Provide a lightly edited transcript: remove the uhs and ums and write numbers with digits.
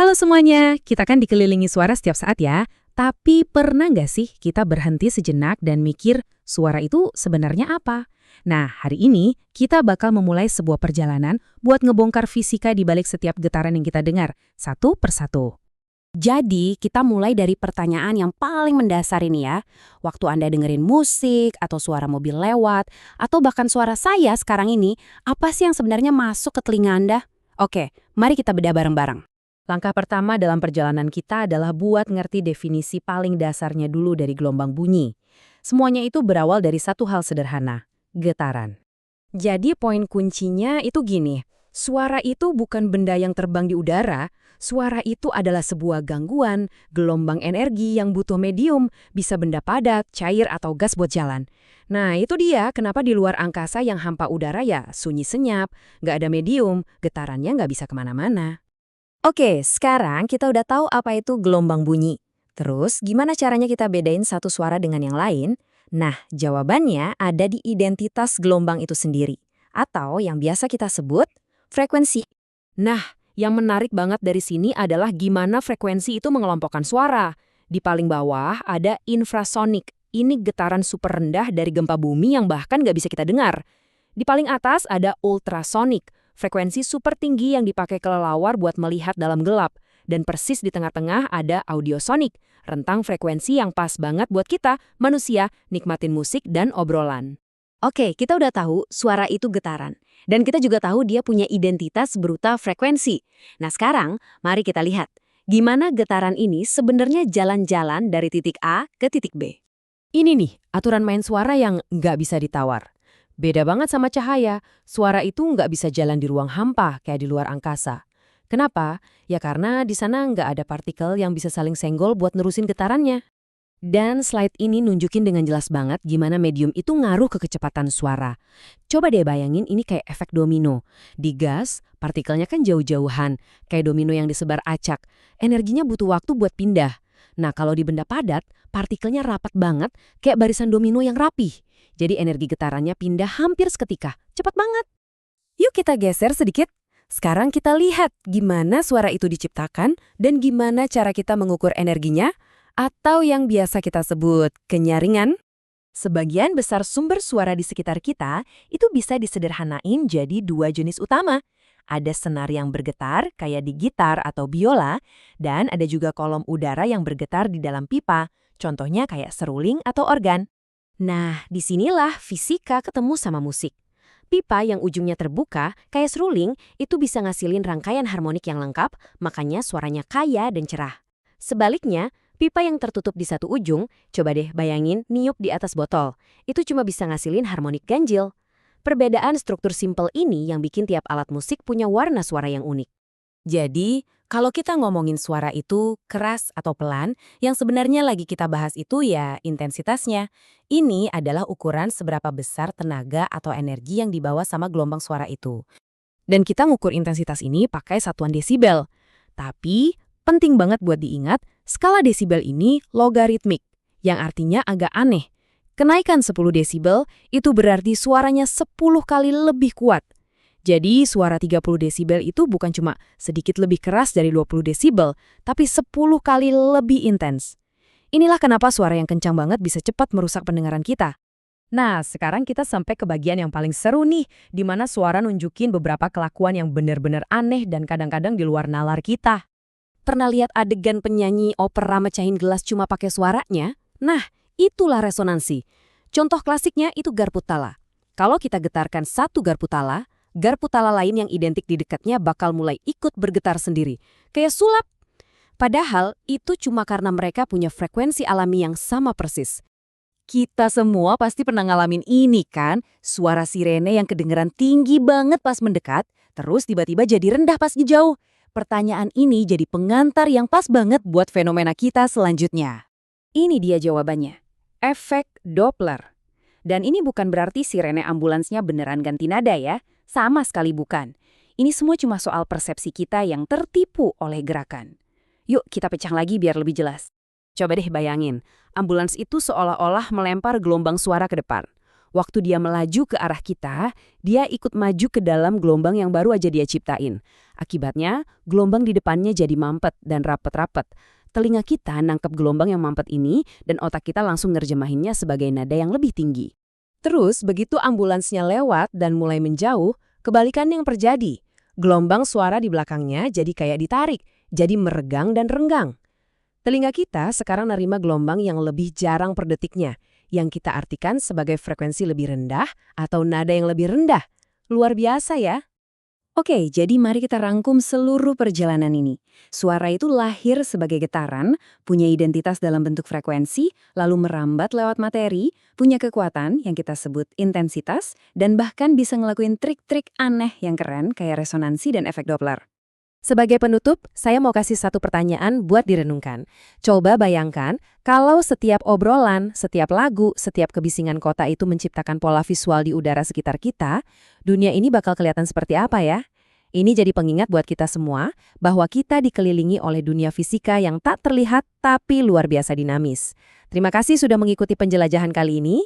Halo semuanya, kita kan dikelilingi suara setiap saat ya. Tapi pernah nggak sih kita berhenti sejenak dan mikir suara itu sebenarnya apa? Nah, hari ini kita bakal memulai sebuah perjalanan buat ngebongkar fisika di balik setiap getaran yang kita dengar, satu persatu. Jadi, kita mulai dari pertanyaan yang paling mendasar ini ya. Waktu Anda dengerin musik, atau suara mobil lewat, atau bahkan suara saya sekarang ini, apa sih yang sebenarnya masuk ke telinga Anda? Oke, mari kita bedah bareng-bareng. Langkah pertama dalam perjalanan kita adalah buat ngerti definisi paling dasarnya dulu dari gelombang bunyi. Semuanya itu berawal dari satu hal sederhana, getaran. Jadi poin kuncinya itu gini, suara itu bukan benda yang terbang di udara, suara itu adalah sebuah gangguan, gelombang energi yang butuh medium, bisa benda padat, cair, atau gas buat jalan. Nah itu dia kenapa di luar angkasa yang hampa udara ya sunyi senyap, nggak ada medium, getarannya nggak bisa kemana-mana. Oke, sekarang kita udah tahu apa itu gelombang bunyi. Terus gimana caranya kita bedain satu suara dengan yang lain? Nah, jawabannya ada di identitas gelombang itu sendiri, atau yang biasa kita sebut frekuensi. Nah, yang menarik banget dari sini adalah gimana frekuensi itu mengelompokkan suara. Di paling bawah ada infrasonik. Ini getaran super rendah dari gempa bumi yang bahkan nggak bisa kita dengar. Di paling atas ada ultrasonik, frekuensi super tinggi yang dipakai kelelawar buat melihat dalam gelap. Dan persis di tengah-tengah ada audiosonik, rentang frekuensi yang pas banget buat kita, manusia, nikmatin musik dan obrolan. Oke, kita udah tahu suara itu getaran. Dan kita juga tahu dia punya identitas berupa frekuensi. Nah sekarang, mari kita lihat. Gimana getaran ini sebenarnya jalan-jalan dari titik A ke titik B. Ini nih, aturan main suara yang nggak bisa ditawar. Beda banget sama cahaya, suara itu nggak bisa jalan di ruang hampa kayak di luar angkasa. Kenapa? Ya karena di sana nggak ada partikel yang bisa saling senggol buat nerusin getarannya. Dan slide ini nunjukin dengan jelas banget gimana medium itu ngaruh ke kecepatan suara. Coba deh bayangin ini kayak efek domino. Di gas, partikelnya kan jauh-jauhan, kayak domino yang disebar acak. Energinya butuh waktu buat pindah. Nah kalau di benda padat, partikelnya rapat banget kayak barisan domino yang rapih. Jadi energi getarannya pindah hampir seketika. Cepat banget. Yuk kita geser sedikit. Sekarang kita lihat gimana suara itu diciptakan dan gimana cara kita mengukur energinya. Atau yang biasa kita sebut kenyaringan. Sebagian besar sumber suara di sekitar kita itu bisa disederhanain jadi dua jenis utama. Ada senar yang bergetar kayak di gitar atau biola, dan ada juga kolom udara yang bergetar di dalam pipa, contohnya kayak seruling atau organ. Nah, disinilah fisika ketemu sama musik. Pipa yang ujungnya terbuka, kayak seruling, itu bisa ngasilin rangkaian harmonik yang lengkap, makanya suaranya kaya dan cerah. Sebaliknya, pipa yang tertutup di satu ujung, coba deh bayangin niup di atas botol. Itu cuma bisa ngasilin harmonik ganjil. Perbedaan struktur simpel ini yang bikin tiap alat musik punya warna suara yang unik. Jadi, kalau kita ngomongin suara itu keras atau pelan, yang sebenarnya lagi kita bahas itu ya intensitasnya. Ini adalah ukuran seberapa besar tenaga atau energi yang dibawa sama gelombang suara itu. Dan kita ngukur intensitas ini pakai satuan desibel. Tapi, penting banget buat diingat, skala desibel ini logaritmik, yang artinya agak aneh. Kenaikan 10 desibel itu berarti suaranya 10 kali lebih kuat. Jadi suara 30 desibel itu bukan cuma sedikit lebih keras dari 20 desibel, tapi 10 kali lebih intens. Inilah kenapa suara yang kencang banget bisa cepat merusak pendengaran kita. Nah, sekarang kita sampai ke bagian yang paling seru nih, di mana suara nunjukin beberapa kelakuan yang benar-benar aneh dan kadang-kadang di luar nalar kita. Pernah lihat adegan penyanyi opera mecahin gelas cuma pakai suaranya? Nah, itulah resonansi. Contoh klasiknya itu garpu tala. Kalau kita getarkan satu garpu tala lain yang identik di dekatnya bakal mulai ikut bergetar sendiri. Kayak sulap. Padahal itu cuma karena mereka punya frekuensi alami yang sama persis. Kita semua pasti pernah ngalamin ini kan? Suara sirene yang kedengeran tinggi banget pas mendekat, terus tiba-tiba jadi rendah pas jauh. Pertanyaan ini jadi pengantar yang pas banget buat fenomena kita selanjutnya. Ini dia jawabannya. Efek Doppler. Dan ini bukan berarti sirene ambulansnya beneran ganti nada ya. Sama sekali bukan. Ini semua cuma soal persepsi kita yang tertipu oleh gerakan. Yuk kita pecah lagi biar lebih jelas. Coba deh bayangin, ambulans itu seolah-olah melempar gelombang suara ke depan. Waktu dia melaju ke arah kita, dia ikut maju ke dalam gelombang yang baru aja dia ciptain. Akibatnya, gelombang di depannya jadi mampet dan rapet-rapet. Telinga kita nangkep gelombang yang mampet ini dan otak kita langsung nerjemahinnya sebagai nada yang lebih tinggi. Terus, begitu ambulansnya lewat dan mulai menjauh, kebalikannya yang terjadi. Gelombang suara di belakangnya jadi kayak ditarik, jadi meregang dan renggang. Telinga kita sekarang nerima gelombang yang lebih jarang per detiknya, yang kita artikan sebagai frekuensi lebih rendah atau nada yang lebih rendah. Luar biasa ya? Oke, jadi mari kita rangkum seluruh perjalanan ini. Suara itu lahir sebagai getaran, punya identitas dalam bentuk frekuensi, lalu merambat lewat materi, punya kekuatan yang kita sebut intensitas, dan bahkan bisa ngelakuin trik-trik aneh yang keren kayak resonansi dan efek Doppler. Sebagai penutup, saya mau kasih satu pertanyaan buat direnungkan. Coba bayangkan, kalau setiap obrolan, setiap lagu, setiap kebisingan kota itu menciptakan pola visual di udara sekitar kita, dunia ini bakal kelihatan seperti apa ya? Ini jadi pengingat buat kita semua, bahwa kita dikelilingi oleh dunia fisika yang tak terlihat tapi luar biasa dinamis. Terima kasih sudah mengikuti penjelajahan kali ini.